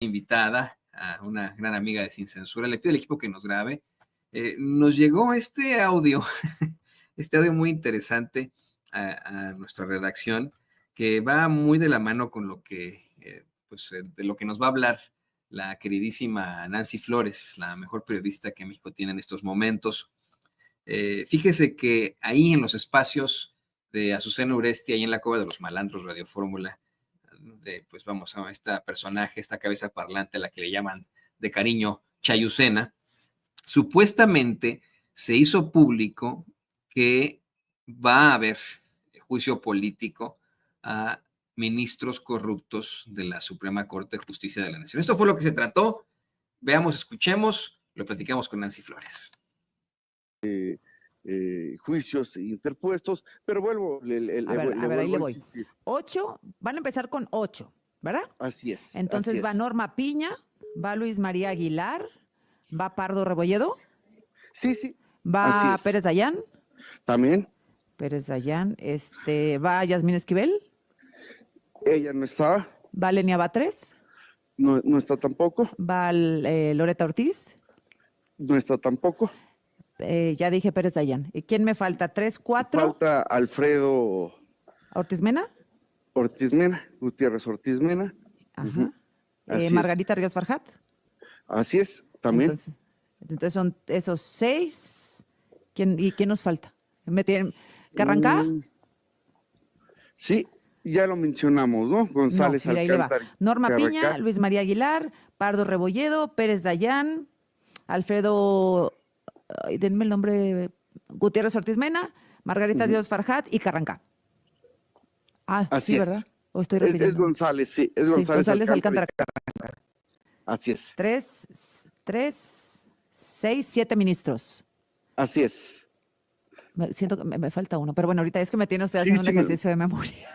invitada, a una gran amiga de Sin Censura, le pido al equipo que nos grabe. Nos llegó este audio, este audio muy interesante a nuestra redacción, que va muy de la mano con lo que, de lo que nos va a hablar la queridísima Nancy Flores, la mejor periodista que México tiene en estos momentos. Fíjese que ahí en los espacios de Azucena Uresti, ahí en la Cueva de los Malandros, Radio Fórmula, pues vamos a esta personaje, esta cabeza parlante a la que le llaman de cariño Chayucena, supuestamente se hizo público que va a haber juicio político a ministros corruptos de la Suprema Corte de Justicia de la Nación. Esto fue lo que se trató. Veamos, escuchemos, lo platicamos con Nancy Flores. Juicios interpuestos, pero vuelvo, ahí le voy. 8, van a empezar con 8, ¿verdad? Así es. Entonces así va es. Norma Piña, va Luis María Aguilar, va Pardo Rebolledo. Sí. Va Pérez Dayán. También. Pérez Dayán, va Yasmín Esquivel. Ella no está. Va Lenia Batres. No está tampoco. Va Loreta Ortiz. No está tampoco. Ya dije Pérez Dayán. ¿Y quién me falta? 3, 4. Falta Alfredo Ortiz Mena. Gutiérrez Ortiz Mena. Ajá. Margarita Ríos Farjat. Así es, también. Entonces son esos 6. ¿Y quién nos falta? ¿Carrancá? Sí, ya lo mencionamos, ¿no? González Alcántara. Norma Piña, Luis María Aguilar, Pardo Rebolledo, Pérez Dayán, Alfredo, denme el nombre, Gutiérrez Ortiz Mena, Margarita Ríos Farjat y Carrancá. Así sí, es. ¿verdad? ¿O estoy repitiendo? Es González, sí. Es González Alcántara. Así es. 3, 6, 7 ministros. Así es. Siento que me falta uno, pero bueno, ahorita es que me tiene usted haciendo un ejercicio de memoria.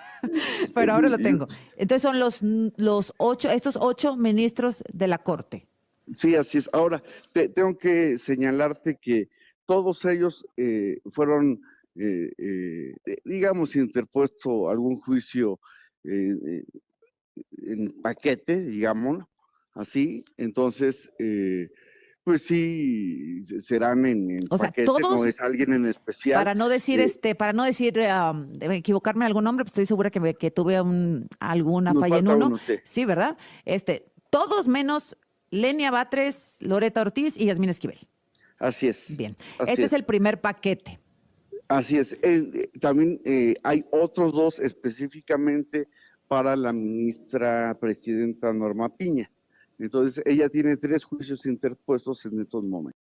Pero ahora lo tengo. Entonces son los 8, estos 8 ministros de la Corte. Sí, así es. Ahora, tengo que señalarte que todos ellos fueron, digamos, interpuesto algún juicio en paquete, digamos, así. Entonces, pues sí, serán en paquete, todos, no es alguien en especial. Para no decir, equivocarme en algún nombre, pues estoy segura que tuve alguna falla en uno. Sí, ¿verdad? Todos menos Lenia Batres, Loreta Ortiz y Yasmín Esquivel. Así es. Bien, es el primer paquete. Así es. También hay otros 2 específicamente para la ministra presidenta Norma Piña. Entonces, ella tiene 3 juicios interpuestos en estos momentos.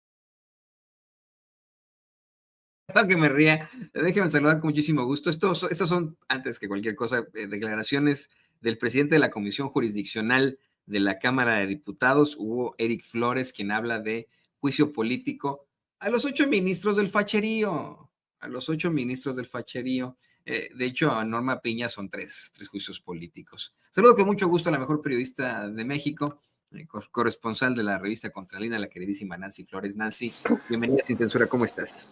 Que me ría, déjenme saludar con muchísimo gusto. Estos son, antes que cualquier cosa, declaraciones del presidente de la Comisión Jurisdiccional de la Cámara de Diputados, Hugo Eric Flores, quien habla de juicio político a los 8 ministros del facherío. De hecho, a Norma Piña son 3 juicios políticos. Saludo con mucho gusto a la mejor periodista de México, corresponsal de la revista Contralínea, la queridísima Nancy Flores. Nancy, bienvenida a Sin Censura, ¿cómo estás?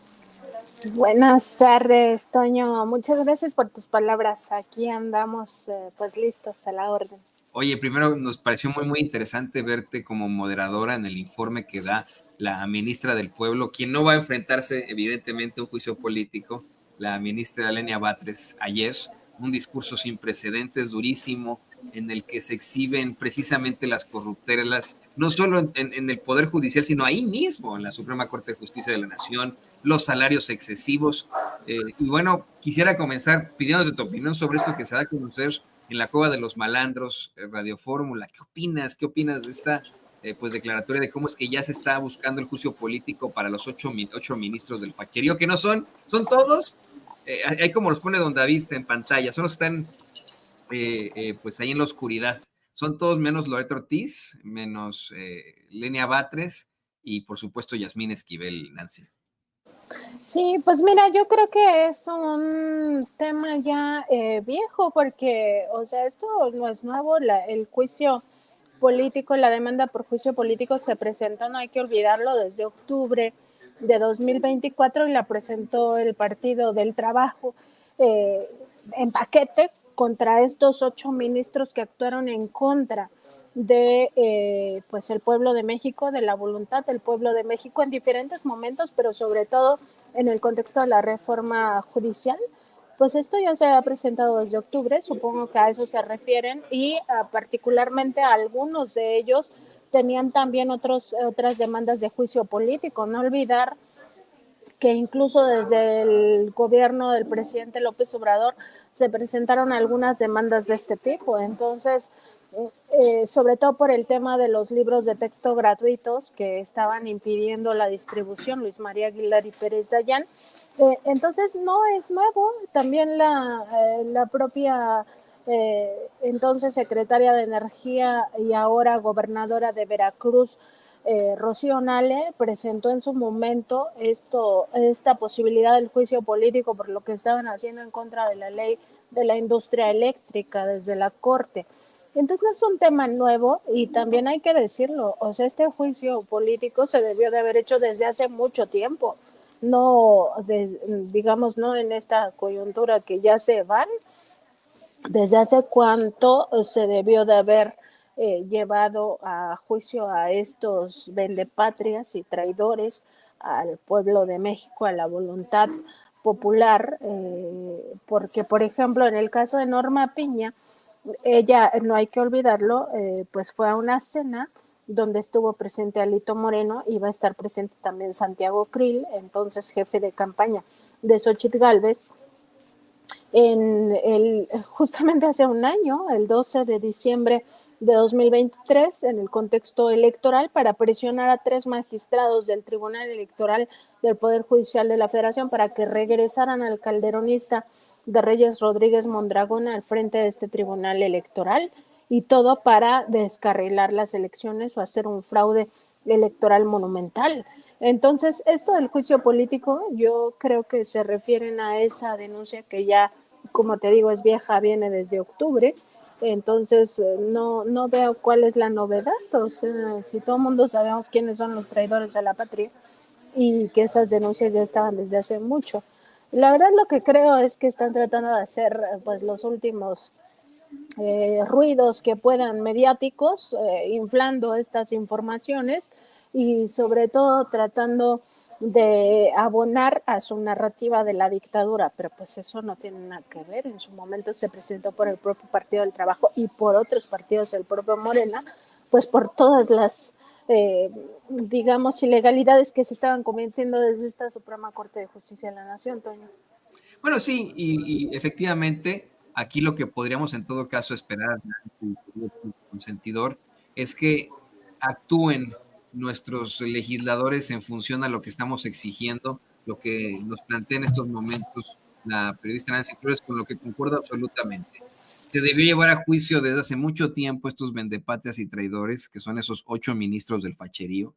Buenas tardes, Toño. Muchas gracias por tus palabras. Aquí andamos pues listos a la orden. Oye, primero nos pareció muy interesante verte como moderadora en el informe que da la ministra del Pueblo, quien no va a enfrentarse evidentemente a un juicio político, la ministra Lenia Batres, ayer, un discurso sin precedentes, durísimo, en el que se exhiben precisamente las corruptelas, no solo en el Poder Judicial, sino ahí mismo, en la Suprema Corte de Justicia de la Nación, los salarios excesivos. Y bueno, quisiera comenzar pidiéndote tu opinión sobre esto que se da a conocer en la Cueva de los Malandros, Radio Fórmula. ¿Qué opinas de esta declaratoria de cómo es que ya se está buscando el juicio político para los 8 ministros del facherío, que no son todos? Ahí como los pone don David en pantalla, son los que están pues ahí en la oscuridad. Son todos menos Loreta Ortiz, menos Lenia Batres y por supuesto Yasmín Esquivel, Nancy. Sí, pues mira, yo creo que es un tema ya viejo porque, o sea, esto no es nuevo, el juicio político, la demanda por juicio político se presentó, no hay que olvidarlo, desde octubre de 2024 y la presentó el Partido del Trabajo en paquete contra estos 8 ministros que actuaron en contra de pues el pueblo de México, de la voluntad del pueblo de México en diferentes momentos, pero sobre todo en el contexto de la reforma judicial. Pues esto ya se ha presentado desde octubre, supongo que a eso se refieren, y particularmente a algunos de ellos tenían también otras demandas de juicio político. No olvidar que incluso desde el gobierno del presidente López Obrador se presentaron algunas demandas de este tipo. Entonces, sobre todo por el tema de los libros de texto gratuitos que estaban impidiendo la distribución, Luis María Aguilar y Pérez Dayán. Entonces, no es nuevo. También la propia entonces secretaria de Energía y ahora gobernadora de Veracruz, Rocío Nale, presentó en su momento esta posibilidad del juicio político por lo que estaban haciendo en contra de la ley de la industria eléctrica desde la Corte. Entonces no es un tema nuevo y también hay que decirlo, o sea, este juicio político se debió de haber hecho desde hace mucho tiempo, no, digamos, no en esta coyuntura que ya se van, desde hace cuánto se debió de haber llevado a juicio a estos vendepatrias y traidores al pueblo de México, a la voluntad popular, porque, por ejemplo, en el caso de Norma Piña, ella, no hay que olvidarlo, pues fue a una cena donde estuvo presente Alito Moreno, y va a estar presente también Santiago Krill, entonces jefe de campaña de Xóchitl Gálvez, justamente hace un año, el 12 de diciembre de 2023, en el contexto electoral, para presionar a 3 magistrados del Tribunal Electoral del Poder Judicial de la Federación para que regresaran al calderonista de Reyes Rodríguez Mondragón al frente de este tribunal electoral, y todo para descarrilar las elecciones o hacer un fraude electoral monumental. Entonces, esto del juicio político, yo creo que se refieren a esa denuncia que ya, como te digo, es vieja, viene desde octubre. Entonces, no veo cuál es la novedad. O sea, si todo el mundo sabemos quiénes son los traidores a la patria y que esas denuncias ya estaban desde hace mucho. La verdad, lo que creo es que están tratando de hacer pues los últimos ruidos que puedan mediáticos, inflando estas informaciones y sobre todo tratando de abonar a su narrativa de la dictadura, pero pues eso no tiene nada que ver. En su momento se presentó por el propio Partido del Trabajo y por otros partidos del propio Morena, pues por todas las digamos ilegalidades que se estaban cometiendo desde esta Suprema Corte de Justicia de la Nación, Toño. Bueno, sí, y efectivamente, aquí lo que podríamos en todo caso esperar del consentidor es que actúen nuestros legisladores en función a lo que estamos exigiendo, lo que nos plantea en estos momentos la periodista Nancy Flores, con lo que concuerdo absolutamente. Se debió llevar a juicio desde hace mucho tiempo estos vendepatrias y traidores, que son esos 8 ministros del facherío,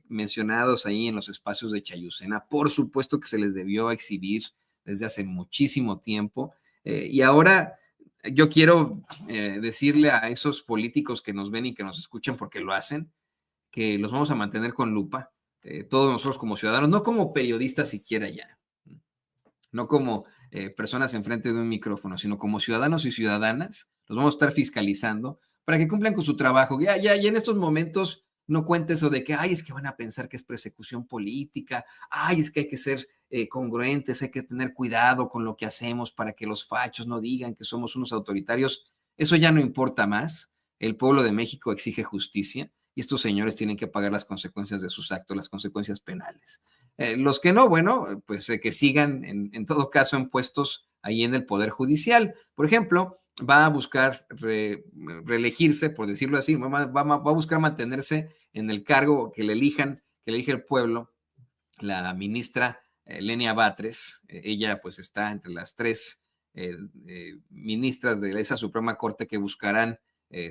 mencionados ahí en los espacios de Chayucena. Por supuesto que se les debió exhibir desde hace muchísimo tiempo. Y ahora yo quiero decirle a esos políticos que nos ven y que nos escuchan, porque lo hacen, que los vamos a mantener con lupa, todos nosotros como ciudadanos, no como periodistas siquiera ya, no como personas enfrente de un micrófono, sino como ciudadanos y ciudadanas, los vamos a estar fiscalizando para que cumplan con su trabajo. Ya en estos momentos no cuente eso de que, ay, es que van a pensar que es persecución política, ay, es que hay que ser congruentes, hay que tener cuidado con lo que hacemos para que los fachos no digan que somos unos autoritarios. Eso ya no importa más. El pueblo de México exige justicia y estos señores tienen que pagar las consecuencias de sus actos, las consecuencias penales. Los que no, bueno, pues que sigan en todo caso en puestos ahí en el Poder Judicial. Por ejemplo, va a buscar reelegirse, por decirlo así, va a buscar mantenerse en el cargo que le elige el pueblo, la ministra Lenia Batres. Ella pues está entre las 3 ministras de esa Suprema Corte que buscarán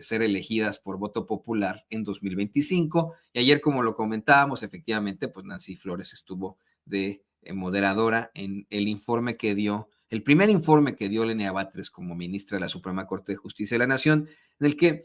ser elegidas por voto popular en 2025. Y ayer, como lo comentábamos, efectivamente, pues Nancy Flores estuvo de moderadora en el informe que dio, el primer informe que dio Lenia Batres como ministra de la Suprema Corte de Justicia de la Nación, en el que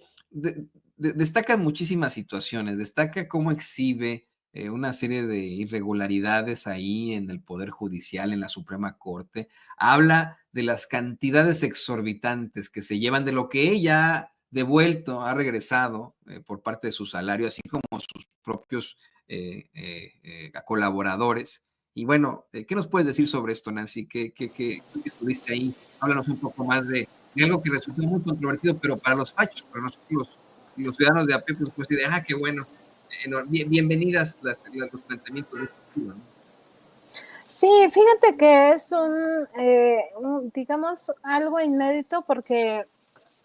destaca muchísimas situaciones, destaca cómo exhibe una serie de irregularidades ahí en el Poder Judicial, en la Suprema Corte, habla de las cantidades exorbitantes que se llevan de lo que ella devuelto, ha regresado por parte de su salario, así como sus propios colaboradores. Y bueno, ¿qué nos puedes decir sobre esto, Nancy? ¿Qué estuviste ahí? Háblanos un poco más de algo que resultó muy controvertido, pero para los fachos, para nosotros los ciudadanos de a pie, pues de, qué bueno, bienvenidas los planteamientos de este estilo, ¿no? Sí, fíjate que es digamos, algo inédito porque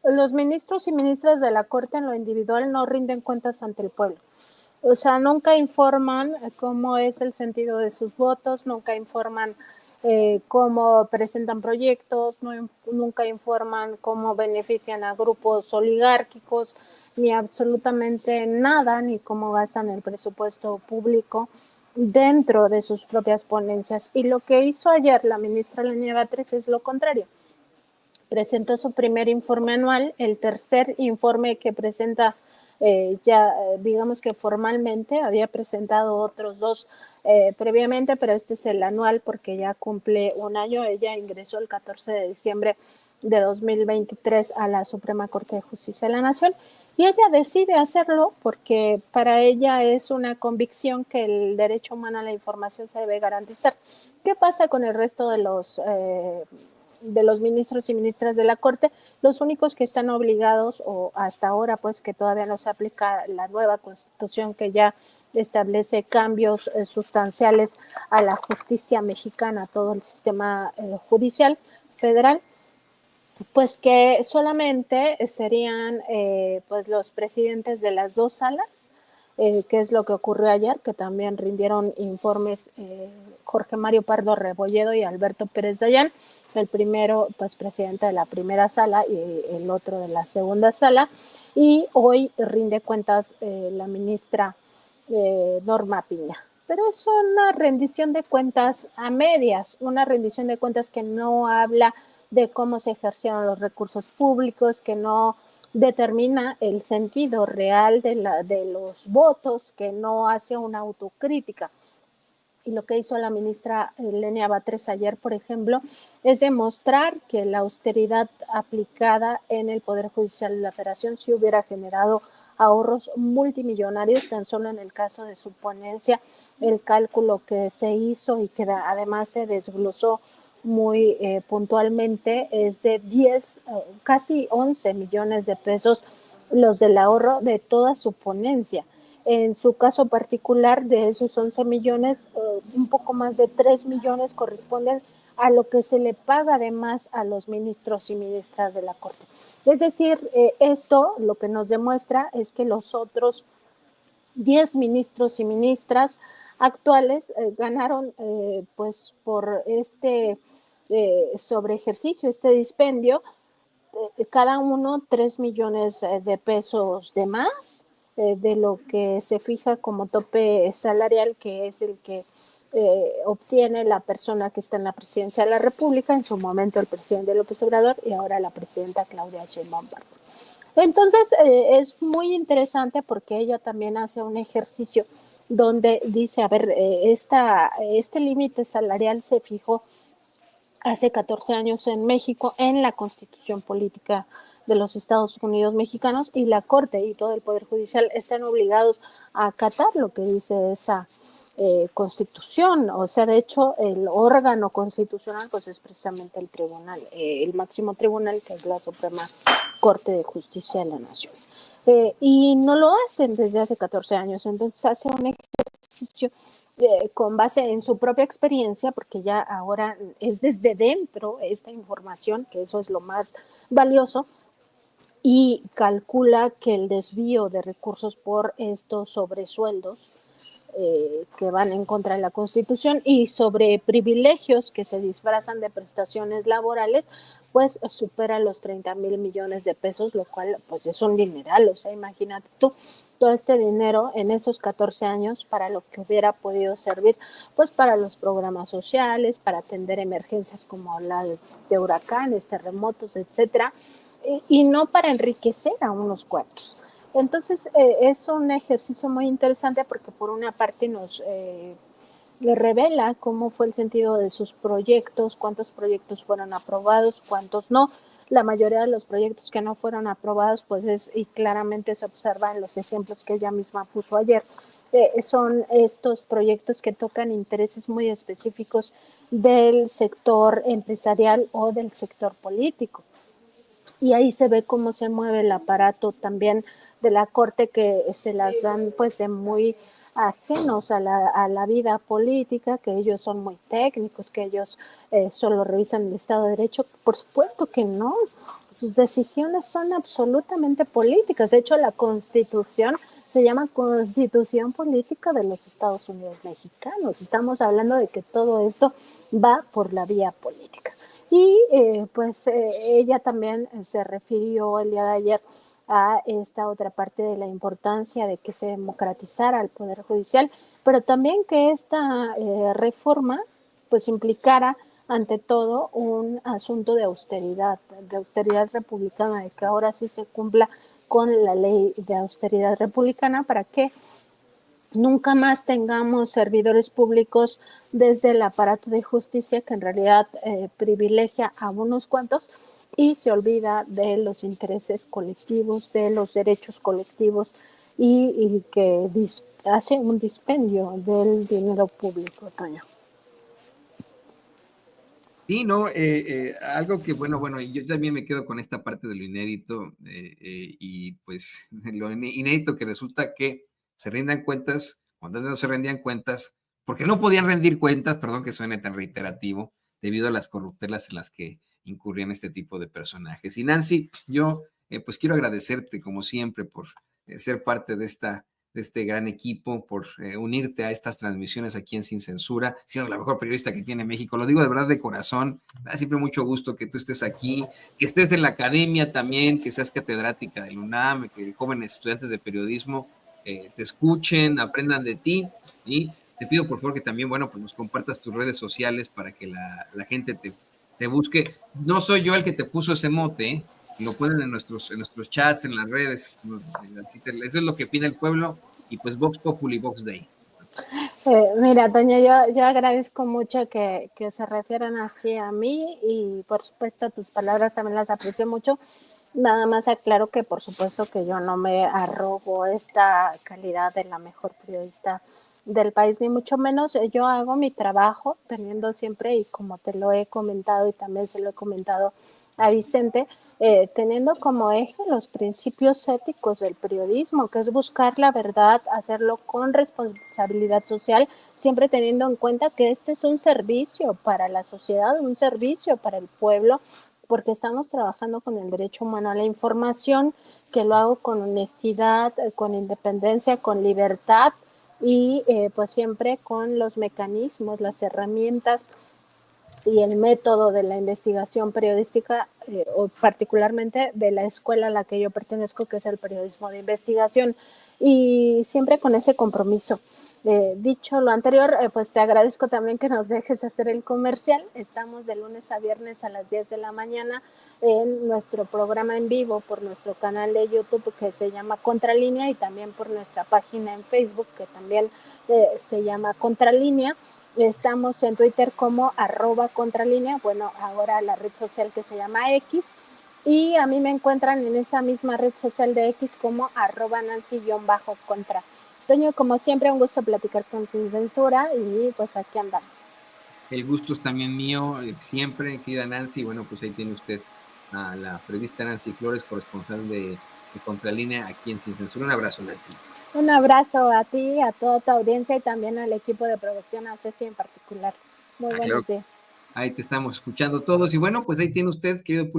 los ministros y ministras de la Corte en lo individual no rinden cuentas ante el pueblo. O sea, nunca informan cómo es el sentido de sus votos, nunca informan cómo presentan proyectos, nunca informan cómo benefician a grupos oligárquicos, ni absolutamente nada, ni cómo gastan el presupuesto público dentro de sus propias ponencias. Y lo que hizo ayer la ministra Lenia Batres es lo contrario. Presentó su primer informe anual, el tercer informe que presenta digamos que formalmente, había presentado otros dos previamente, pero este es el anual porque ya cumple un año. Ella ingresó el 14 de diciembre de 2023 a la Suprema Corte de Justicia de la Nación y ella decide hacerlo porque para ella es una convicción que el derecho humano a la información se debe garantizar. ¿Qué pasa con el resto de los ministros y ministras de la Corte? Los únicos que están obligados, o hasta ahora pues que todavía no se aplica la nueva Constitución que ya establece cambios sustanciales a la justicia mexicana, a todo el sistema judicial federal, pues que solamente serían pues los presidentes de las dos salas, que es lo que ocurrió ayer, que también rindieron informes Jorge Mario Pardo Rebolledo y Alberto Pérez Dayán, el primero pues presidente de la primera sala y el otro de la segunda sala, y hoy rinde cuentas la ministra Norma Piña. Pero es una rendición de cuentas a medias, una rendición de cuentas que no habla de cómo se ejercieron los recursos públicos, que no determina el sentido real de los votos, que no hace una autocrítica. Y lo que hizo la ministra Lenia Batres ayer, por ejemplo, es demostrar que la austeridad aplicada en el Poder Judicial de la Federación sí hubiera generado ahorros multimillonarios. Tan solo en el caso de su ponencia, el cálculo que se hizo y que además se desglosó muy puntualmente es de 10, casi 11 millones de pesos los del ahorro de toda su ponencia. En su caso particular, de esos 11 millones, un poco más de 3 millones corresponden a lo que se le paga además a los ministros y ministras de la Corte. Es decir, esto lo que nos demuestra es que los otros 10 ministros y ministras actuales ganaron pues por este sobre ejercicio, este dispendio, cada uno 3 millones de pesos de más de lo que se fija como tope salarial, que es el que obtiene la persona que está en la presidencia de la República, en su momento el presidente López Obrador y ahora la presidenta Claudia Sheinbaum Pardo. Entonces es muy interesante porque ella también hace un ejercicio donde dice, a ver, este límite salarial se fijó hace 14 años en México en la Constitución Política de los Estados Unidos mexicanos, y la Corte y todo el Poder Judicial están obligados a acatar lo que dice esa Constitución. O sea, de hecho, el órgano constitucional pues es precisamente el tribunal, el máximo tribunal, que es la Suprema Corte de Justicia de la Nación. Y no lo hacen desde hace 14 años, entonces hace un ejercicio con base en su propia experiencia, porque ya ahora es desde dentro esta información, que eso es lo más valioso, y calcula que el desvío de recursos por estos sobresueldos que van en contra de la Constitución y sobre privilegios que se disfrazan de prestaciones laborales, pues supera los 30,000 millones de pesos, lo cual pues es un dineral. O sea, imagínate tú todo este dinero en esos 14 años para lo que hubiera podido servir, pues para los programas sociales, para atender emergencias como la de huracanes, terremotos, etcétera, y no para enriquecer a unos cuantos. Entonces es un ejercicio muy interesante porque por una parte nos le revela cómo fue el sentido de sus proyectos, cuántos proyectos fueron aprobados, cuántos no. La mayoría de los proyectos que no fueron aprobados, pues y claramente se observan los ejemplos que ella misma puso ayer. Son estos proyectos que tocan intereses muy específicos del sector empresarial o del sector político. Y ahí se ve cómo se mueve el aparato también de la corte, que se las dan pues muy ajenos a la vida política, que ellos son muy técnicos, que ellos solo revisan el Estado de Derecho. Por supuesto que no, sus decisiones son absolutamente políticas. De hecho, la Constitución se llama Constitución Política de los Estados Unidos Mexicanos. Estamos hablando de que todo esto va por la vía política. Y ella también se refirió el día de ayer a esta otra parte de la importancia de que se democratizara el Poder Judicial, pero también que esta reforma pues implicara ante todo un asunto de austeridad republicana, de que ahora sí se cumpla con la ley de austeridad republicana para que nunca más tengamos servidores públicos desde el aparato de justicia, que en realidad privilegia a unos cuantos y se olvida de los intereses colectivos, de los derechos colectivos y que hace un dispendio del dinero público, Toño. Sí, no, algo que, bueno, yo también me quedo con esta parte de lo inédito y pues lo inédito que resulta que se rindan cuentas, cuando no se rendían cuentas, porque no podían rendir cuentas, perdón que suene tan reiterativo, debido a las corruptelas en las que incurrían este tipo de personajes. Y Nancy, yo pues quiero agradecerte como siempre por ser parte de este gran equipo, por unirte a estas transmisiones aquí en Sin Censura, siendo la mejor periodista que tiene México. Lo digo de verdad de corazón. Me da siempre mucho gusto que tú estés aquí, que estés en la academia también, que seas catedrática del UNAM, que jóvenes estudiantes de periodismo te escuchen, aprendan de ti. Y te pido por favor que también, bueno, pues nos compartas tus redes sociales para que la gente te busque. No soy yo el que te puso ese mote, ¿eh? Lo ponen en nuestros chats, en las redes. Eso es lo que opina el pueblo. Y pues Vox Populi, Vox Day. Mira, Toño, yo agradezco mucho que se refieran así a mí y por supuesto tus palabras también las aprecio mucho. Nada más aclaro que por supuesto que yo no me arrogo esta calidad de la mejor periodista del país, ni mucho menos. Yo hago mi trabajo teniendo siempre, y como te lo he comentado y también se lo he comentado a Vicente, teniendo como eje los principios éticos del periodismo, que es buscar la verdad, hacerlo con responsabilidad social, siempre teniendo en cuenta que este es un servicio para la sociedad, un servicio para el pueblo, porque estamos trabajando con el derecho humano a la información, que lo hago con honestidad, con independencia, con libertad y pues siempre con los mecanismos, las herramientas y el método de la investigación periodística, o particularmente de la escuela a la que yo pertenezco, que es el periodismo de investigación, y siempre con ese compromiso. Dicho lo anterior, pues te agradezco también que nos dejes hacer el comercial. Estamos de lunes a viernes a las 10 de la mañana en nuestro programa en vivo por nuestro canal de YouTube que se llama Contralínea, y también por nuestra página en Facebook que también se llama Contralínea. Estamos en Twitter como @contralínea, bueno, ahora la red social que se llama X, y a mí me encuentran en esa misma red social de X como @Nancy_contra. Toño, como siempre, un gusto platicar con Sin Censura y pues aquí andamos. El gusto es también mío, siempre, querida Nancy. Bueno, pues ahí tiene usted a la periodista Nancy Flores, corresponsal de Contralínea aquí en Sin Censura. Un abrazo, Nancy. Un abrazo a ti, a toda tu audiencia y también al equipo de producción, a Ceci en particular. Muy buenos días. Ahí te estamos escuchando todos. Y bueno, pues ahí tiene usted, querido público.